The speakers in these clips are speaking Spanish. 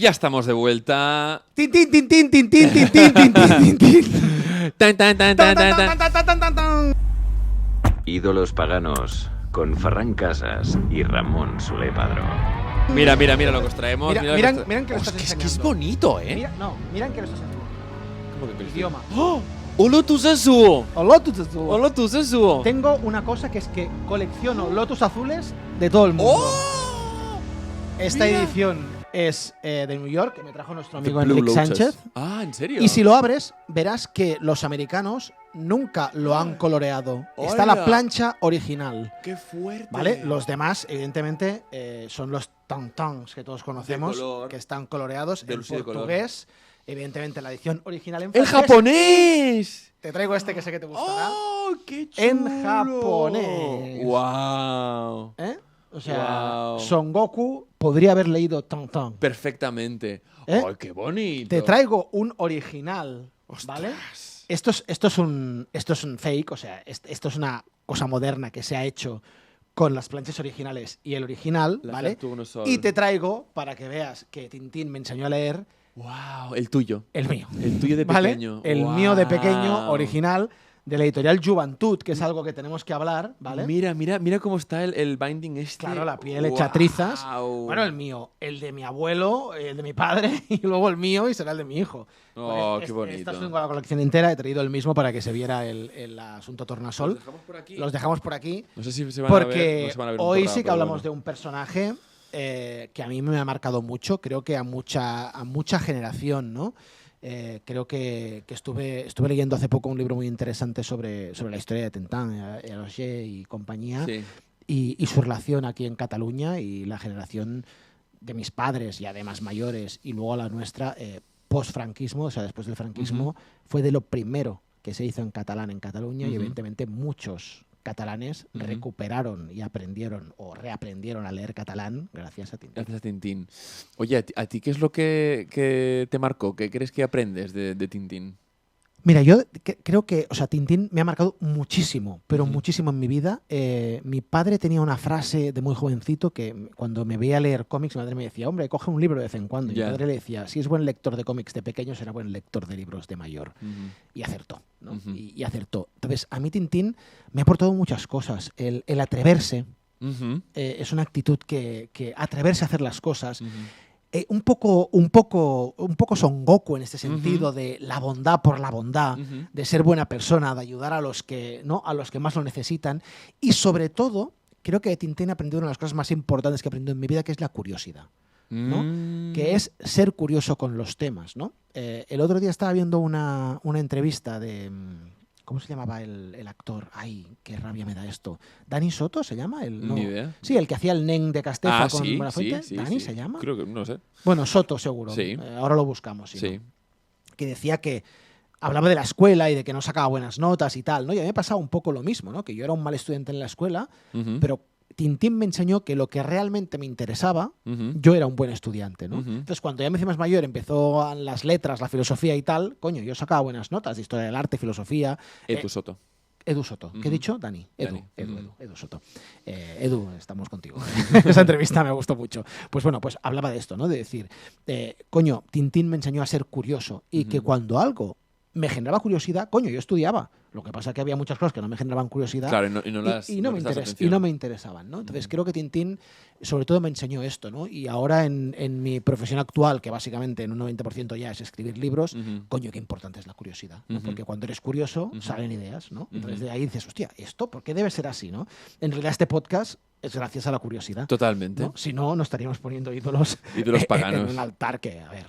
Ya estamos de vuelta. Tin, tin, tin, tin, tin, tin, tin, tin, tin, tin, tin. Tan, tan, tan, tan, tan, tan. Tan, tan, tan, tan, tan. Ídolos paganos con Ferran Casas y Ramón Soler Padró. Mira lo que os traemos. Mira, lo que miran, os tra- miran que lo estás Es enseñando. que es bonito, ¿eh? Miran que lo estás enseñando. ¿Cómo que Idioma. ¡Oh! ¡Lotus azul! Lotus. ¡Lotus azul! Tengo una cosa que es que colecciono lotus azules de todo el mundo. ¡Oh! Esta mira. edición es de New York, que me trajo nuestro The amigo Blue Enrique Lotus. Sánchez. Ah, ¿en serio? Y si lo abres, verás que los americanos nunca lo han coloreado. Está la ¡Hola! plancha original. ¡Qué fuerte! ¿Vale? Los demás, evidentemente, son los tantans que todos conocemos, color. que están coloreados De en luz y de color. portugués. Evidentemente, la edición original en ¡El francés. japonés! Te traigo este que sé que te gustará. ¡Oh, qué chulo! En japonés. ¡Wow! ¿Eh? O sea, Wow. Son Goku podría haber leído Tantan. Perfectamente. ¿Eh? ¡Ay, qué bonito! Te traigo un original, ¡Ostras! ¿vale? Esto es un fake, o sea, esto es una cosa moderna que se ha hecho con las planchas originales y el original, La ¿vale? Saturno Sol. Y te traigo, para que veas que Tintín me enseñó a leer, ¡Wow! El tuyo. el mío. El tuyo de ¿Vale? pequeño. El ¡Wow! mío de pequeño, original, de la editorial Juventud, que es algo que tenemos que hablar, ¿vale? Mira cómo está el binding este. Claro, la piel hecha trizas. ¡Guau! Bueno, el mío, el de mi abuelo, el de mi padre, y luego el mío y será el de mi hijo. Oh, Pues qué bonito. Esta es la colección entera, he traído el mismo para que se viera el asunto tornasol. Los dejamos por aquí. Los dejamos por aquí No sé si se van a ver. porque No se van a ver un hoy torrado, sí que pero hablamos bueno. de un personaje que a mí me ha marcado mucho, creo que a mucha generación, ¿no? Creo que estuve leyendo hace poco un libro muy interesante sobre la historia de Tintín, Hergé y compañía, Sí. y su relación aquí en Cataluña y la generación de mis padres y además mayores y luego la nuestra post-franquismo, o sea, después del franquismo, fue de lo primero que se hizo en catalán en Cataluña y evidentemente muchos catalanes recuperaron y aprendieron o reaprendieron a leer catalán gracias a Tintín. Gracias a Tintín. Oye, ¿a ti qué es lo que te marcó? ¿Qué crees que aprendes de Tintín? Mira, yo creo que, o sea, Tintín me ha marcado muchísimo, pero muchísimo en mi vida. Mi padre tenía una frase de muy jovencito que cuando me veía leer cómics, mi madre me decía, hombre, coge un libro de vez en cuando. Y Ya. mi padre le decía, si es buen lector de cómics de pequeño, será buen lector de libros de mayor. Y acertó, ¿no? Y acertó. Entonces, a mí Tintín me ha aportado muchas cosas. El atreverse es una actitud que atreverse a hacer las cosas. Un poco Son Goku en este sentido de la bondad por la bondad, de ser buena persona, de ayudar a los que más lo necesitan y sobre todo creo que de Tintín he aprendido una de las cosas más importantes que he aprendido en mi vida, que es la curiosidad, ¿no? Que es ser curioso con los temas, ¿no? El otro día estaba viendo una entrevista de ¿cómo se llamaba el actor? Ay, qué rabia me da esto. ¿Dani Soto se llama? No. Ni idea. Sí, el que hacía el Nen de Castefa con sí, Buenafuente. sí, ¿Dani sí. se llama? Creo que, no sé. Bueno, Soto seguro. Sí. Ahora lo buscamos. Sí. ¿no? Que decía que hablaba de la escuela y de que no sacaba buenas notas y tal, ¿no? Y a mí me pasaba un poco lo mismo, ¿no? Que yo era un mal estudiante en la escuela, pero Tintín me enseñó que lo que realmente me interesaba, yo era un buen estudiante, ¿no? Entonces, cuando ya me hice más mayor, empezó las letras, la filosofía y tal, coño, yo sacaba buenas notas de historia del arte, filosofía. Edu Soto. Edu Soto. ¿Qué he dicho? Dani. Dani. Edu Soto. Edu, estamos contigo. Esa entrevista me gustó mucho. Pues bueno, pues hablaba de esto, ¿no? De decir, coño, Tintín me enseñó a ser curioso y que cuando algo me generaba curiosidad, coño, yo estudiaba. Lo que pasa es que había muchas cosas que no me generaban curiosidad Claro, y no las y no me prestas atención. no me interesaban, ¿no? Entonces creo que Tintín sobre todo me enseñó esto, ¿no? Y ahora en mi profesión actual, que básicamente en un 90% ya es escribir libros, coño, qué importante es la curiosidad, ¿no? Porque cuando eres curioso salen ideas, ¿no? Entonces de ahí dices, hostia, ¿esto por qué debe ser así, no? En realidad este podcast es gracias a la curiosidad. Totalmente. ¿no? Si no, no estaríamos poniendo ídolos paganos. en un altar que, a ver...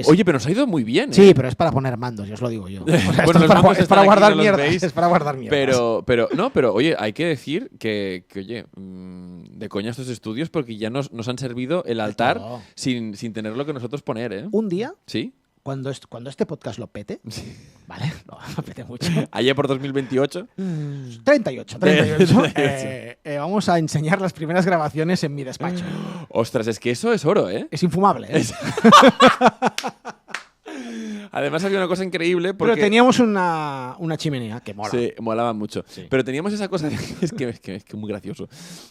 Oye, pero nos ha ido muy bien, ¿eh? Sí, pero es para poner mandos, yo os lo digo yo. O sea, Bueno, esto los mandos es para están aquí, guardar no los mierdas. veis, Es para guardar mierdas. Pero oye, hay que decir que oye, de coña estos estudios porque ya nos han servido el altar todo. sin tener lo que nosotros poner, ¿eh? Un día, ¿Sí? cuando este podcast lo pete, ¿vale? Lo pete mucho. Allá por 2028. 38. Vamos a enseñar las primeras grabaciones en mi despacho. Ostras, es que eso es oro, ¿eh? Es infumable, ¿eh? Además había una cosa increíble porque... Pero teníamos una chimenea que mola. Sí, molaba mucho. Sí. Pero teníamos esa cosa, es que muy gracioso,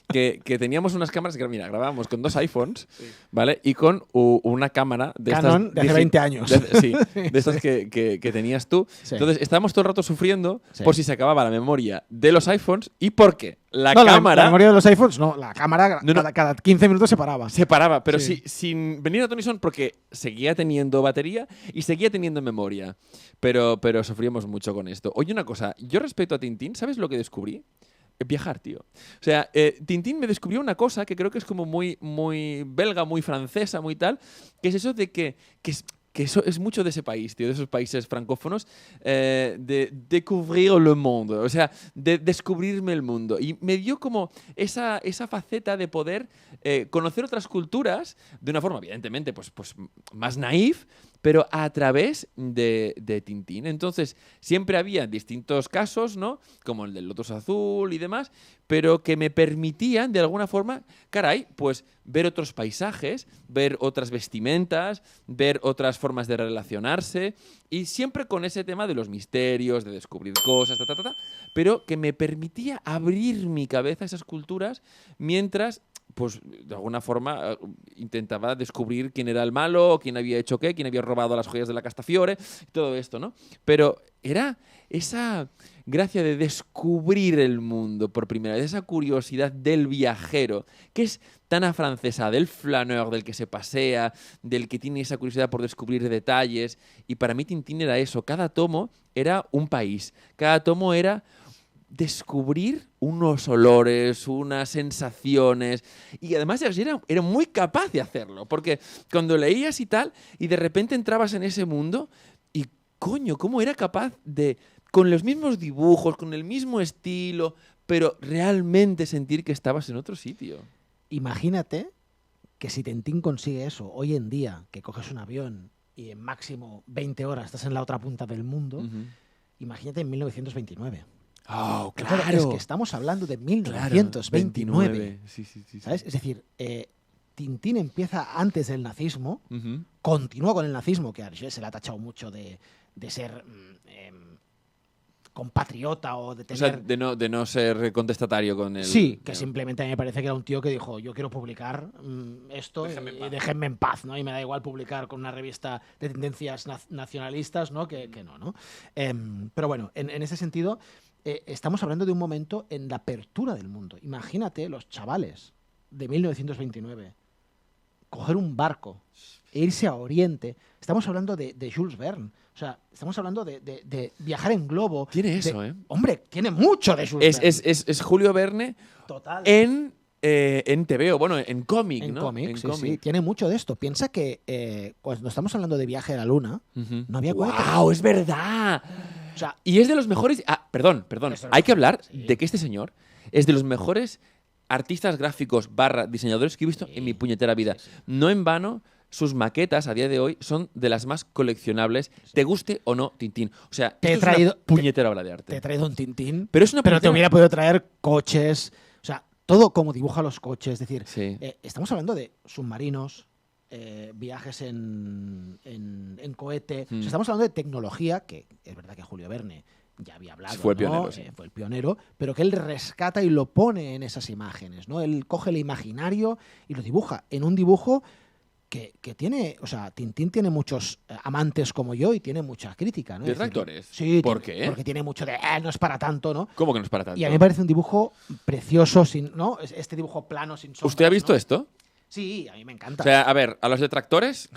que teníamos unas cámaras que, mira, grabábamos con 2 iPhones, ¿vale? Y con una cámara de Canon estas... de hace 20 años. De estas que tenías tú. Sí. Entonces, estábamos todo el rato sufriendo Sí. por si se acababa la memoria de los iPhones y por qué la No, cámara... la memoria de los iPhones, no, la cámara No, no. Cada 15 minutos se paraba. Se paraba, pero Sí. sin venir a Tony Son porque seguía teniendo batería y seguía teniendo memoria. Pero sufríamos mucho con esto. Oye, una cosa, yo respecto a Tintín, ¿sabes lo que descubrí? Viajar, tío. O sea, Tintín me descubrió una cosa que creo que es como muy, muy belga, muy francesa, muy tal, que es eso de que eso es mucho de ese país, tío, de esos países francófonos, de découvrir le monde, o sea, de descubrirme el mundo. Y me dio como esa faceta de poder conocer otras culturas de una forma, evidentemente, pues más naif, pero a través de Tintín. Entonces, siempre había distintos casos, ¿no? Como el del Lotus Azul y demás, pero que me permitían, de alguna forma, caray, pues ver otros paisajes, ver otras vestimentas, ver otras formas de relacionarse, y siempre con ese tema de los misterios, de descubrir cosas, pero que me permitía abrir mi cabeza a esas culturas mientras, pues, de alguna forma intentaba descubrir quién era el malo, quién había hecho qué, quién había robado las joyas de la Castafiore, todo esto, ¿no? Pero era esa gracia de descubrir el mundo por primera vez, esa curiosidad del viajero, que es tan afrancesada, del flaneur, del que se pasea, del que tiene esa curiosidad por descubrir detalles. Y para mí Tintín era eso. Cada tomo era un país. Cada tomo era descubrir unos olores, unas sensaciones, y además era muy capaz de hacerlo, porque cuando leías y tal, y de repente entrabas en ese mundo, y coño, cómo era capaz de, con los mismos dibujos, con el mismo estilo, pero realmente sentir que estabas en otro sitio. Imagínate que si Tintín consigue eso hoy en día, que coges un avión y en máximo 20 horas estás en la otra punta del mundo, imagínate en 1929. ¡Oh, Claro, es que estamos hablando de 1929. Claro, sí. ¿Sabes? Es decir, Tintín empieza antes del nazismo, continúa con el nazismo, que a Hergé se le ha tachado mucho de ser compatriota o de tener... O sea, de no ser contestatario con el... Sí, que simplemente a mí me parece que era un tío que dijo, yo quiero publicar esto y déjenme en paz, ¿no? Y me da igual publicar con una revista de tendencias nacionalistas, ¿no? Que no, ¿no? Pero bueno, en ese sentido, estamos hablando de un momento en la apertura del mundo. Imagínate los chavales de 1929 coger un barco e irse a Oriente. Estamos hablando de Jules Verne. O sea, estamos hablando de viajar en globo. Tiene eso, ¿eh? Hombre, tiene mucho de Jules Verne. Es Julio Verne. Total. En TVO, bueno, en cómic, ¿no? Cómic, sí. Tiene mucho de esto. Piensa que cuando estamos hablando de viaje a la luna, no había cohetes. ¡Wow! ¡Es verdad! O sea, y es de los mejores... perdón. Hay que hablar sí. de que este señor es de los mejores artistas gráficos / diseñadores que he visto en mi puñetera vida. Sí. No en vano, sus maquetas a día de hoy son de las más coleccionables, te guste o no Tintín. O sea, Te he esto es traído- una puñetera obra de arte. te he traído un Tintín, Pero es una pero te puñetera- hubiera podido traer coches. O sea, todo como dibuja los coches. Es decir, Sí. estamos hablando de submarinos, viajes en cohete. O sea, estamos hablando de tecnología, que es verdad que Julio Verne ya había hablado, Fue el ¿no? pionero, sí. Fue el pionero, pero que él rescata y lo pone en esas imágenes, ¿no? Él coge el imaginario y lo dibuja en un dibujo que tiene, o sea, Tintín tiene muchos amantes como yo y tiene mucha crítica, ¿no? Es decir, ¿Detractores? Sí. ¿Por qué? Porque tiene mucho de, no es para tanto, ¿no? ¿Cómo que no es para tanto? Y a mí me parece un dibujo precioso, ¿no? Este dibujo plano, sin sombras, ¿Usted ha visto ¿no? esto? Sí, a mí me encanta. O sea, a ver, a los detractores,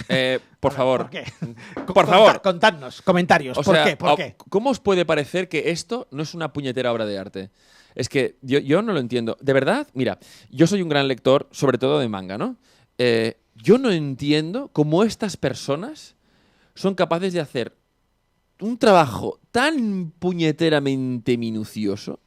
por favor. ¿Por qué? Por favor. Contadnos, comentarios. O ¿Por sea, qué? ¿Por qué? ¿Cómo os puede parecer que esto no es una puñetera obra de arte? Es que yo no lo entiendo. De verdad, mira, yo soy un gran lector, sobre todo de manga, ¿no? Yo no entiendo cómo estas personas son capaces de hacer un trabajo tan puñeteramente minucioso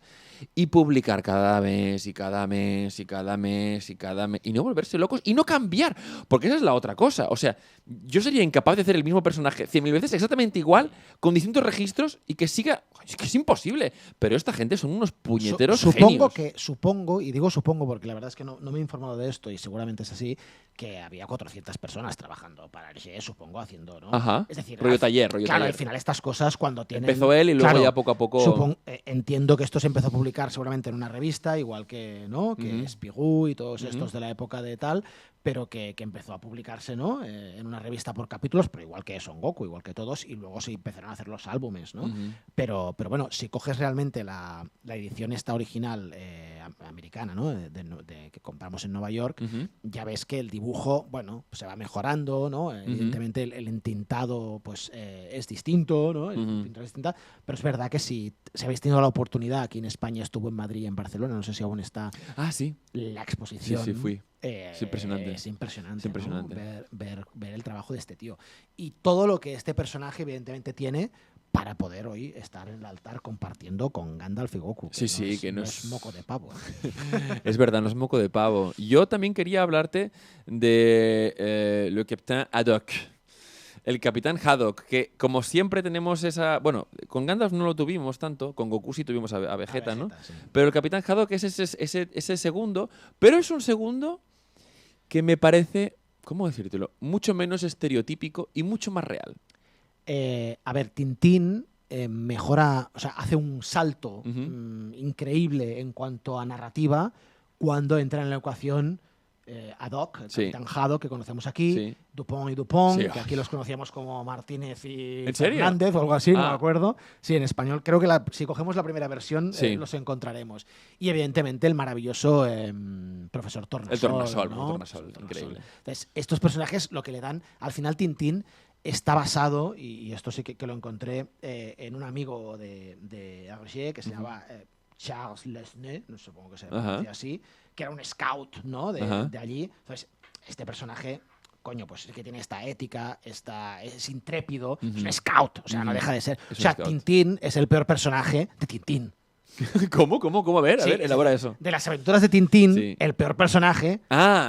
y publicar cada mes y cada mes y cada mes y cada mes y no volverse locos y no cambiar, porque esa es la otra cosa. O sea, yo sería incapaz de hacer el mismo personaje 100.000 veces exactamente igual, con distintos registros y que siga... Es que es imposible, pero esta gente son unos puñeteros genios. Supongo, y digo supongo porque la verdad es que no me he informado de esto y seguramente es así, que había 400 personas trabajando para Hergé, supongo, haciendo, ¿no? Ajá. Es decir, rollo taller. Claro, al final estas cosas cuando tienen... Empezó él y luego ya poco a poco... Entiendo que esto se empezó a publicar seguramente en una revista, igual que, ¿no? Que Spirou y todos estos de la época de tal, pero que empezó a publicarse, ¿no? En una revista por capítulos, pero igual que Son Goku, igual que todos, y luego se empezaron a hacer los álbumes, ¿no? Pero bueno, si coges realmente la edición esta original americana, ¿no? Que compramos en Nueva York, ya ves que el dibujo, bueno, pues se va mejorando, ¿no? Evidentemente el entintado pues es distinto, ¿no? El pintura es distinta, pero es verdad que si habéis tenido la oportunidad, aquí en España estuvo en Madrid y en Barcelona, no sé si aún está sí. la exposición. Sí, fui. Es impresionante. Es impresionante, es impresionante. ¿no? ver el trabajo de este tío. Y todo lo que este personaje evidentemente tiene para poder hoy estar en el altar compartiendo con Gandalf y Goku. Que no es moco de pavo. Es verdad, no es moco de pavo. Yo también quería hablarte de Le Capitaine Haddock. El Capitán Haddock, que como siempre tenemos esa... Bueno, con Gandalf no lo tuvimos tanto, con Goku sí tuvimos a Vegeta, ¿no? Sí. Pero el Capitán Haddock es ese segundo, pero es un segundo que me parece, ¿cómo decírtelo? Mucho menos estereotípico y mucho más real. A ver, Tintín mejora, o sea, hace un salto increíble en cuanto a narrativa cuando entra en la ecuación Haddock, el Capitán Haddock que conocemos aquí, Dupont y Dupont, que aquí los conocíamos como Martínez y Fernández o algo así, no me acuerdo. Sí, en español creo que si cogemos la primera versión los encontraremos. Y evidentemente el maravilloso profesor Tornasol. El Tornasol, ¿no? Tornasol, increíble. Entonces, estos personajes lo que le dan, al final Tintín está basado, y esto sí que lo encontré en un amigo de Hergé que se llamaba Charles Lesnay, no supongo que se pronuncia así, que era un scout, ¿no? de allí. Entonces, este personaje, coño, pues es que tiene esta ética, es intrépido, es un scout, o sea, no deja de ser. O sea, Tintín es el peor personaje de Tintín. ¿Cómo? A ver, elabora eso. De las aventuras de Tintín, el peor personaje...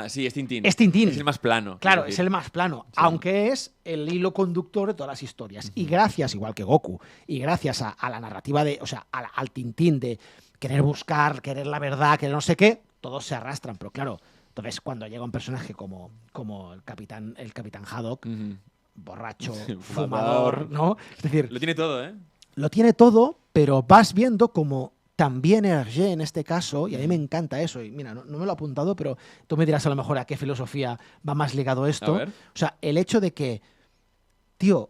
sí, es Tintín. Es Tintín. Es el más plano. Claro, es el más plano, aunque es el hilo conductor de todas las historias. Y gracias, igual que Goku, y gracias a la narrativa al Tintín de querer buscar, querer la verdad, querer no sé qué, todos se arrastran. Pero claro, entonces cuando llega un personaje como el Capitán Haddock, borracho, fumador, ¿no? Es decir... Lo tiene todo, ¿eh? Lo tiene todo, pero vas viendo como también Hergé en este caso, y a mí me encanta eso, y mira, no me lo he apuntado, pero tú me dirás a lo mejor a qué filosofía va más ligado esto. O sea, el hecho de que, tío,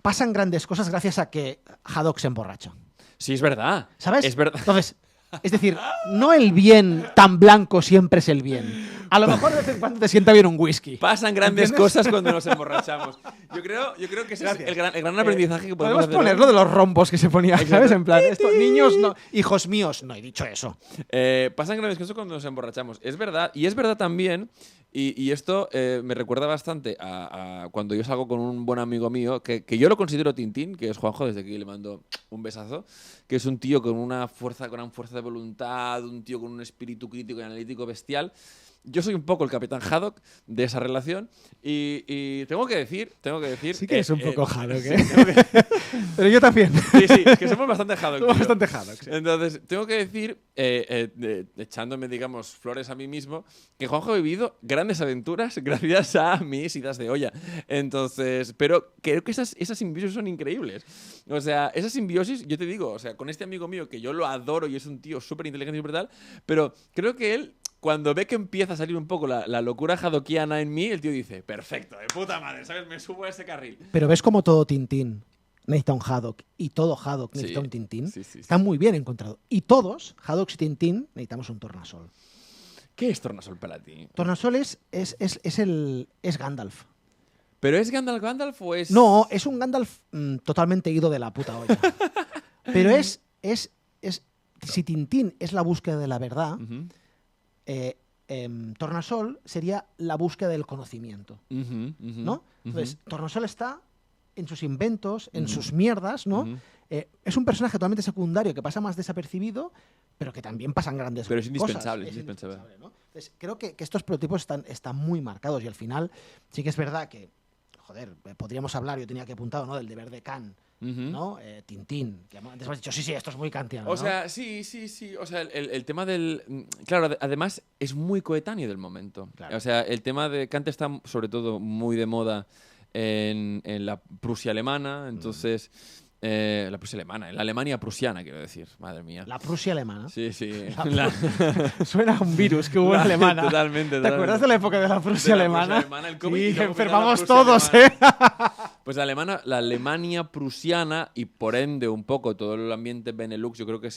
pasan grandes cosas gracias a que Haddock se emborracha. Sí, es verdad. ¿Sabes? Es verdad. Entonces, es decir, no el bien tan blanco siempre es el bien. A lo mejor de vez en cuando te sienta bien un whisky. Pasan grandes cosas cuando nos emborrachamos. Yo creo que ese es el gran aprendizaje que podemos hacer. Ponerlo de los rombos que se ponía, ¿sabes? En plan, estos niños, no, hijos míos, no he dicho eso. Pasan grandes cosas cuando nos emborrachamos. Es verdad, y es verdad también, y esto me recuerda bastante a cuando yo salgo con un buen amigo mío, que yo lo considero Tintín, que es Juanjo, desde aquí le mando un besazo, que es un tío con una fuerza de voluntad, un tío con un espíritu crítico y analítico bestial. Yo soy un poco el Capitán Haddock de esa relación y tengo que decir... Sí que es un poco Haddock, ¿eh? Pero yo también. Sí, que somos bastante Haddock. Somos bastante Haddock, sí. Entonces, tengo que decir, echándome, digamos, flores a mí mismo, que Juanjo ha vivido grandes aventuras gracias a mis idas de olla. Entonces, pero creo que esas simbiosis son increíbles. O sea, esas simbiosis, yo te digo, o sea, con este amigo mío que yo lo adoro y es un tío súper inteligente y súper tal, pero creo que él... Cuando ve que empieza a salir un poco la locura haddockiana en mí, el tío dice, perfecto, de puta madre, ¿sabes? Me subo a ese carril. Pero ves como todo Tintín necesita un Haddock y todo Haddock necesita un Tintín. Sí. Está muy bien encontrado. Y todos, Haddock y Tintín, necesitamos un Tornasol. ¿Qué es Tornasol para ti? Tornasol es Gandalf. ¿Pero es Gandalf o es...? No, es un Gandalf totalmente ido de la puta olla. Pero si Tintín es la búsqueda de la verdad... Tornasol sería la búsqueda del conocimiento, ¿no? Entonces, Tornasol está en sus inventos, en sus mierdas, ¿no? Es un personaje totalmente secundario que pasa más desapercibido, pero que también pasan grandes Pero es cosas. indispensable, es indispensable. ¿no? Entonces, creo que estos prototipos están muy marcados y al final sí que es verdad que, joder, podríamos hablar, yo tenía que apuntado, ¿no? Del deber de Kant, ¿no? Tintín, que antes me has dicho, sí, esto es muy kantiano, O ¿no? sea, sí. O sea, el tema del... Claro, además es muy coetáneo del momento. Claro. O sea, el tema de Kant está sobre todo muy de moda en la Prusia alemana, entonces... la Prusia alemana, en la Alemania prusiana, quiero decir. Madre mía. La Prusia alemana. Sí. Suena a un virus que hubo en Alemania. Totalmente. ¿Te acuerdas de la época de la Prusia alemana? El COVID, y Sí, luego enfermamos vino la todos, Prusia ¿eh? Pues la Alemania prusiana y por ende un poco todo el ambiente Benelux, yo creo que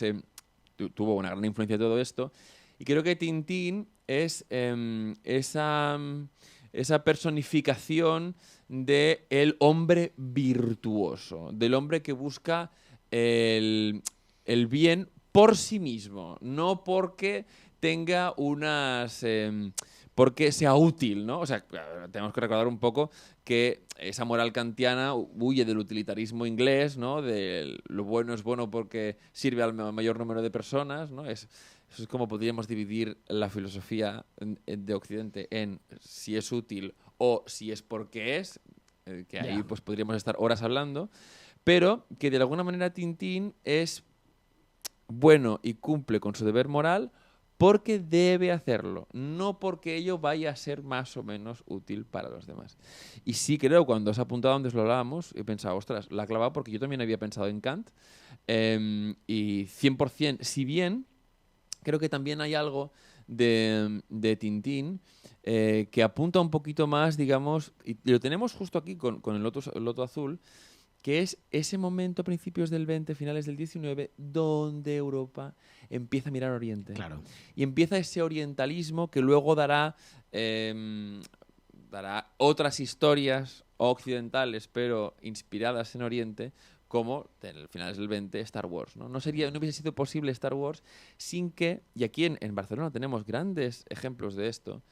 tuvo una gran influencia de todo esto. Y creo que Tintín es esa personificación del hombre virtuoso, del hombre que busca el bien por sí mismo, no porque tenga porque sea útil, ¿no? O sea, tenemos que recordar un poco que esa moral kantiana huye del utilitarismo inglés, ¿no? De lo bueno es bueno porque sirve al mayor número de personas, ¿no? Eso es como podríamos dividir la filosofía de Occidente en si es útil o si es porque es, que ahí pues podríamos estar horas hablando, pero que de alguna manera Tintín es bueno y cumple con su deber moral porque debe hacerlo, no porque ello vaya a ser más o menos útil para los demás. Y sí creo, cuando has apuntado antes lo hablábamos, he pensado, ostras, la ha clavado porque yo también había pensado en Kant, y 100%, si bien creo que también hay algo de Tintín que apunta un poquito más, digamos, y lo tenemos justo aquí con el Loto Azul, que es ese momento a principios del 20, finales del 19, donde Europa empieza a mirar Oriente. Claro. Y empieza ese orientalismo que luego dará otras historias occidentales, pero inspiradas en Oriente, como en finales del 20 Star Wars, ¿no? No hubiese sido posible Star Wars sin que, y aquí en Barcelona tenemos grandes ejemplos de esto,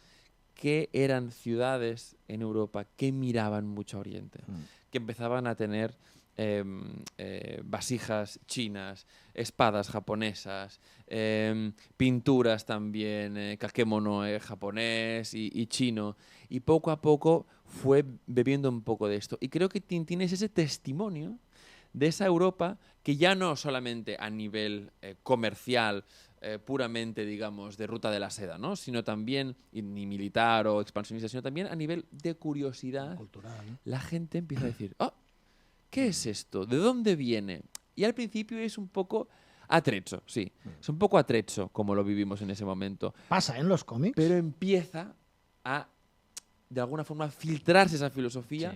que eran ciudades en Europa que miraban mucho a Oriente, que empezaban a tener vasijas chinas, espadas japonesas, pinturas también, kakemono japonés y chino, y poco a poco fue bebiendo un poco de esto. Y creo que Tintín es ese testimonio de esa Europa que ya no solamente a nivel comercial, puramente, digamos, de ruta de la seda, ¿no? Sino también, ni militar o expansionista, sino también a nivel de curiosidad. Cultural, ¿no? La gente empieza a decir, oh, ¿qué es esto? ¿De dónde viene? Y al principio es un poco atrecho, sí. Es un poco atrecho como lo vivimos en ese momento. Pasa en los cómics. Pero empieza a, de alguna forma, filtrarse esa filosofía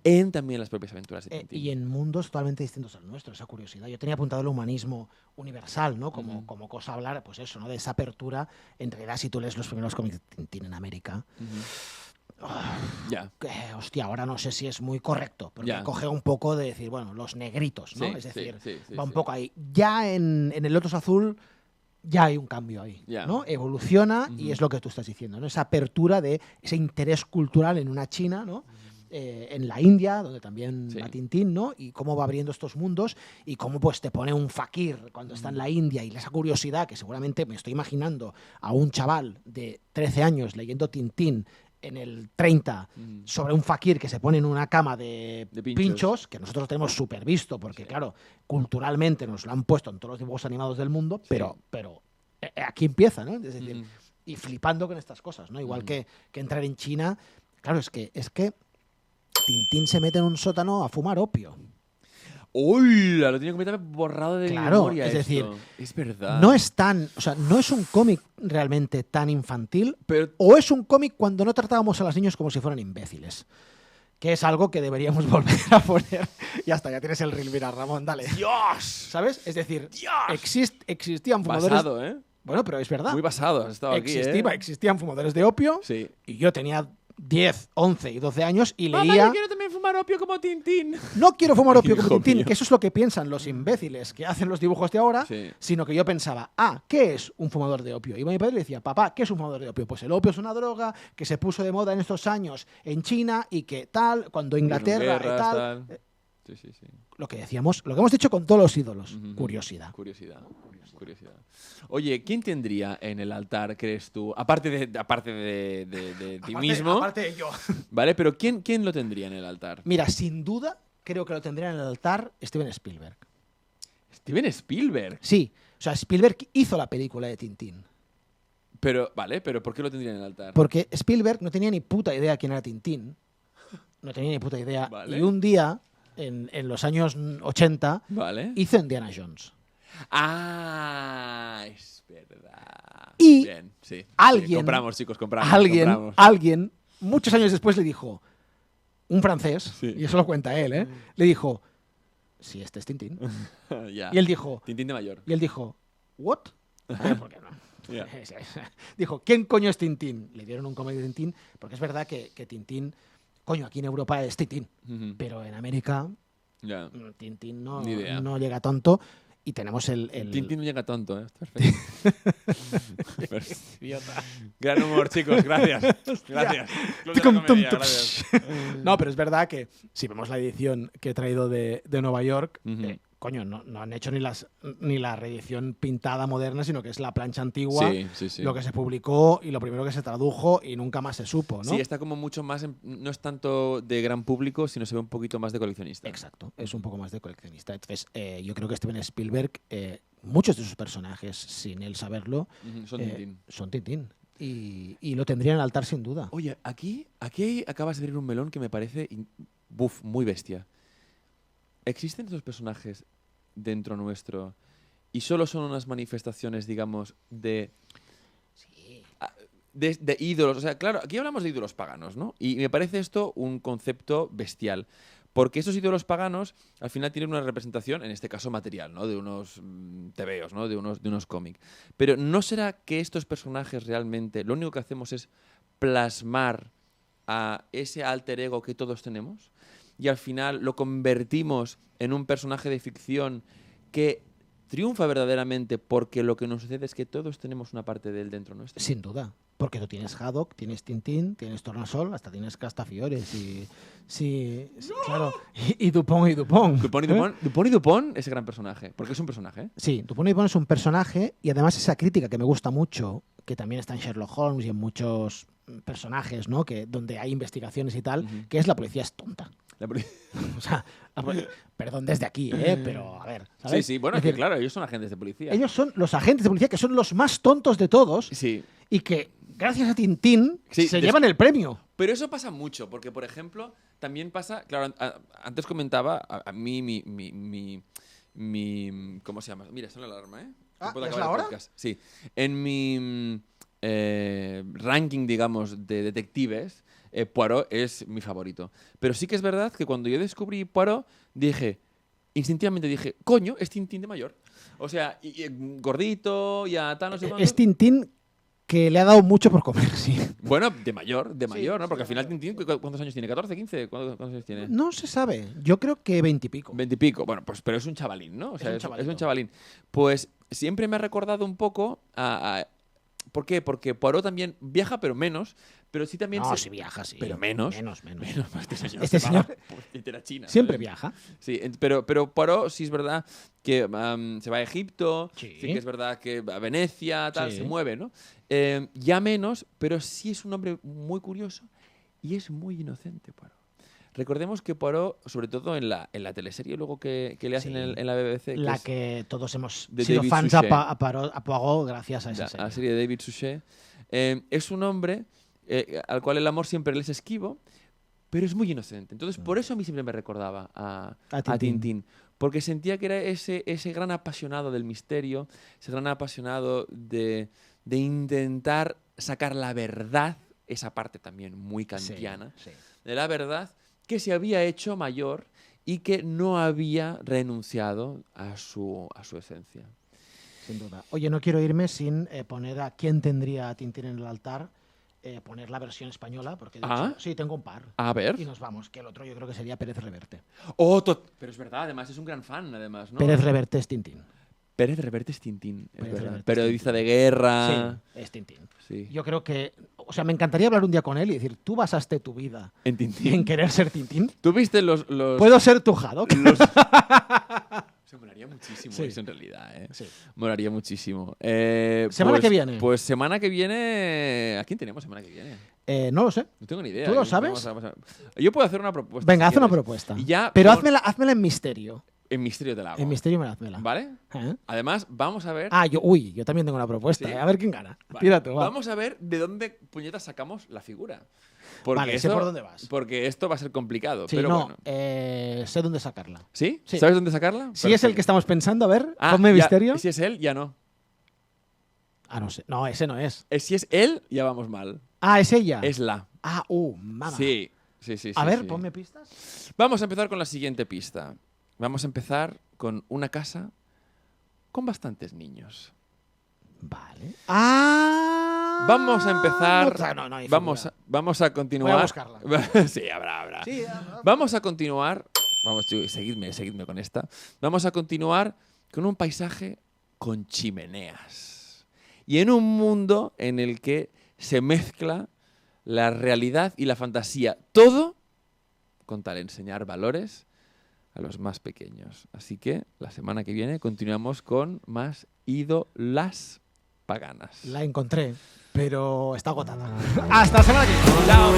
en también las propias aventuras de Tintín. Y en mundos totalmente distintos al nuestro, esa curiosidad. Yo tenía apuntado el humanismo universal, ¿no? Como cosa a hablar, pues eso, ¿no? De esa apertura. En realidad, si tú lees los primeros cómics de Tintín en América, hostia, ahora no sé si es muy correcto, porque coge un poco de decir, bueno, los negritos, ¿no? Es decir, va un poco ahí. Ya en el Lotus Azul ya hay un cambio ahí, ¿no? Evoluciona y es lo que tú estás diciendo, ¿no? Esa apertura de ese interés cultural en una China, ¿no? En la India, donde también va Tintín, ¿no? Y cómo va abriendo estos mundos y cómo pues te pone un fakir cuando está en la India y esa curiosidad que seguramente me estoy imaginando a un chaval de 13 años leyendo Tintín en el 30 sobre un fakir que se pone en una cama de pinchos, que nosotros tenemos súper visto, porque claro, culturalmente nos lo han puesto en todos los dibujos animados del mundo, pero aquí empieza, ¿no? Es decir, y flipando con estas cosas, ¿no? Igual que entrar en China, claro, es que Tintín se mete en un sótano a fumar opio. ¡Uy! Lo tenía completamente borrado de mi memoria. Es decir, es verdad. No es no es un cómic realmente tan infantil, o es un cómic cuando no tratábamos a los niños como si fueran imbéciles. Que es algo que deberíamos volver a poner. Ya está, ya tienes el reel, mira, Ramón, dale. ¡Dios! ¿Sabes? Es decir, existían fumadores... Basado, ¿eh? Bueno, pero es verdad. Muy basado, has estado aquí, Existían fumadores de opio, y yo tenía 10, 11 y 12 años y leía... Mamá, yo quiero también fumar opio como Tintín. No quiero fumar opio como Tintín, que eso es lo que piensan los imbéciles que hacen los dibujos de ahora, sino que yo pensaba, ¿qué es un fumador de opio? Y mi padre le decía, papá, ¿qué es un fumador de opio? Pues el opio es una droga que se puso de moda en estos años en China y que tal, cuando Inglaterra y tal... Sí, sí, sí. Lo que decíamos, lo que hemos dicho con todos los ídolos. Ujú. Curiosidad. Curiosidad. Oye, ¿quién tendría en el altar, crees tú? Aparte de ti mismo. Aparte de yo. ¿Vale? Pero ¿quién lo tendría en el altar? Mira, sin duda, creo que lo tendría en el altar Steven Spielberg. Steven Spielberg. Sí, o sea, Spielberg hizo la película de Tintín. Pero, vale, pero ¿por qué lo tendría en el altar? Porque Spielberg no tenía ni puta idea quién era Tintín. No tenía ni puta idea. Vale. Y un día, en los años 80, Vale. hizo Indiana Jones. Ah, es verdad. Y Bien, sí. alguien- Sí, compramos, chicos, compramos. Alguien, muchos años después le dijo, un francés, Sí. y eso lo cuenta él, le dijo, sí, este es Tintín. Ya. Y él dijo, Tintín de mayor. ¿what? ¿Por qué no? Ya. Dijo, ¿quién coño es Tintín? Le dieron un cómic de Tintín, porque es verdad que Tintín, coño, aquí en Europa es Tintín, Ujú. pero en América Ya. Tintín Ni idea. no llega tanto. Y tenemos el Tintín no llega tonto, ¿eh? Perfecto. Gran humor, chicos. Gracias. Gracias. Club de la Comedia, gracias. No, pero es verdad que si vemos la edición que he traído de Nueva York, Ujú. coño, no han hecho ni la reedición pintada moderna, sino que es la plancha antigua, Sí, sí, sí. lo que se publicó y lo primero que se tradujo y nunca más se supo, ¿no? Sí, está como mucho más. No es tanto de gran público, sino se ve un poquito más de coleccionista. Exacto, es un poco más de coleccionista. Entonces, yo creo que Steven Spielberg, muchos de sus personajes, sin él saberlo, Ujú, son Tintín. son Tintín. Y lo tendría en el altar sin duda. Oye, aquí acabas de abrir un melón que me parece muy bestia. ¿Existen estos personajes dentro nuestro y solo son unas manifestaciones, digamos, de ídolos? O sea, claro, aquí hablamos de ídolos paganos, ¿no? Y me parece esto un concepto bestial. Porque esos ídolos paganos al final tienen una representación, en este caso material, ¿no? De unos tebeos, ¿no? De unos cómics. Pero ¿no será que estos personajes realmente lo único que hacemos es plasmar a ese alter ego que todos tenemos? Y al final lo convertimos en un personaje de ficción que triunfa verdaderamente porque lo que nos sucede es que todos tenemos una parte de él dentro nuestro. Sin duda. Porque tú tienes Haddock, tienes Tintín, tienes Tornasol, hasta tienes Castafiores y... Sí, claro. Y Dupont y Dupont. Dupont y Dupont, ese gran personaje. Porque es un personaje, ¿eh? Sí, Dupont y Dupont es un personaje y además esa crítica que me gusta mucho, que también está en Sherlock Holmes y en muchos personajes, ¿no? Que donde hay investigaciones y tal, Ujú. que es la policía es tonta. La poli- O sea, perdón desde aquí, pero a ver, Sí, ¿sabes? sí, bueno, Es es que decir, claro, ellos son agentes de policía. ellos son los agentes de policía que son los más tontos de todos Sí. y que gracias a Tintín Sí, se llevan el premio. Pero eso pasa mucho, porque, por ejemplo, también pasa, claro, antes comentaba, a mí ¿cómo se llama? Mira, suena la alarma, ¿eh? Ah, Puedo ¿ya es acabar la el hora? podcast. Sí. En mi ranking, digamos, de detectives, Poirot es mi favorito. Pero sí que es verdad que cuando yo descubrí Poirot, instintivamente dije, coño, es Tintín de mayor. O sea, gordito, ya tal, no sé cuánto. Es Tintín que le ha dado mucho por comer, sí. Bueno, de mayor, ¿no? Sí, Porque al sí, final Tintín, ¿cuántos años tiene? ¿14, 15? ¿Cuántos años tiene? No se sabe. Yo creo que 20 y pico. 20 y pico. Bueno, pues pero es un chavalín, ¿no? O sea, un es chavalito. un chavalín. Pues siempre me ha recordado un poco a ¿por qué? Porque Poirot también viaja, pero menos. Pero sí también... No, si viaja, sí. Pero menos. Menos. Menos, este señor. Este se va señor a China. siempre ¿sabes? viaja. Sí, pero Poirot sí es verdad que se va a Egipto, Sí. sí que es verdad que a Venecia, tal, Sí. se mueve, ¿no? Ya menos, pero sí es un hombre muy curioso y es muy inocente, Poirot. Recordemos que Poirot, sobre todo en la teleserie luego que le hacen Sí. en la BBC, La es que todos hemos de sido David fans Suchet. a Poirot gracias a esa la serie. serie de David Suchet, es un hombre al cual el amor siempre le es esquivo, pero es muy inocente. Entonces, por eso a mí siempre me recordaba a Tintín. Porque sentía que era ese gran apasionado del misterio, ese gran apasionado de intentar sacar la verdad, esa parte también muy kantiana, Sí. de la verdad, que se había hecho mayor y que no había renunciado a su esencia. Sin duda. Oye, no quiero irme sin poner a quién tendría a Tintín en el altar, poner la versión española, porque de hecho, sí, tengo un par. A ver. Y nos vamos, que el otro yo creo que sería Pérez Reverte. Pero es verdad, además es un gran fan, además, ¿no? Pérez Reverte es Tintín. Pérez Reverte es Tintín, es Pérez verdad. Reverte es Periodista de guerra. Sí, es Tintín. Sí. Yo creo que... O sea, me encantaría hablar un día con él y decir, tú basaste tu vida En Tintín. en querer ser Tintín. ¿Tú viste los... ¿Puedo ser tu Haddock? Se molaría muchísimo Sí. eso en realidad, ¿eh? Sí. Molaría muchísimo. ¿Semana que viene? Pues semana que viene... ¿A quién tenemos semana que viene? No lo sé. No tengo ni idea. ¿Tú lo sabes? Yo puedo hacer una propuesta. Venga, si haz una quieres. propuesta. Y ya Pero con- házmela en misterio. En misterio te la hago. En misterio me la házmela. ¿Vale? ¿Eh? Además, vamos a ver... Yo también tengo una propuesta. ¿Sí? A ver quién gana. Vale. Tira tú, va. Vamos a ver de dónde puñetas sacamos la figura. Porque Vale, sé por dónde vas. Porque esto va a ser complicado. Sí, pero no, bueno. sé dónde sacarla. ¿Sí? Sí. ¿Sabes dónde sacarla? Si es el que estamos pensando, a ver, Ah, ponme ya- misterio. Si es él, ya no. No sé. No, ese no es. Si es él, ya vamos mal. Es ella. Es la. Mamá. Sí. Sí. A ver, sí. ponme pistas. Vamos a empezar con la siguiente pista. Vamos a empezar con una casa con bastantes niños. Vale. Vamos a empezar. No hay Vamos a continuar. Voy a buscarla. Sí, habrá. Sí, Vamos a continuar. Vamos, tío, seguidme con esta. Vamos a continuar con un paisaje con chimeneas. Y en un mundo en el que se mezcla la realidad y la fantasía. Todo con tal enseñar valores a los más pequeños. Así que la semana que viene continuamos con más ídolas paganas. La encontré, pero está agotada. Hasta la semana que viene. Chao.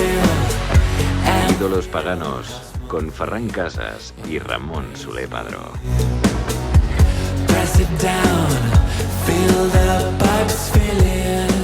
Ídolos paganos con Ferran Casas y Ramón Soler Padró. Press it down, feel the pipes filling.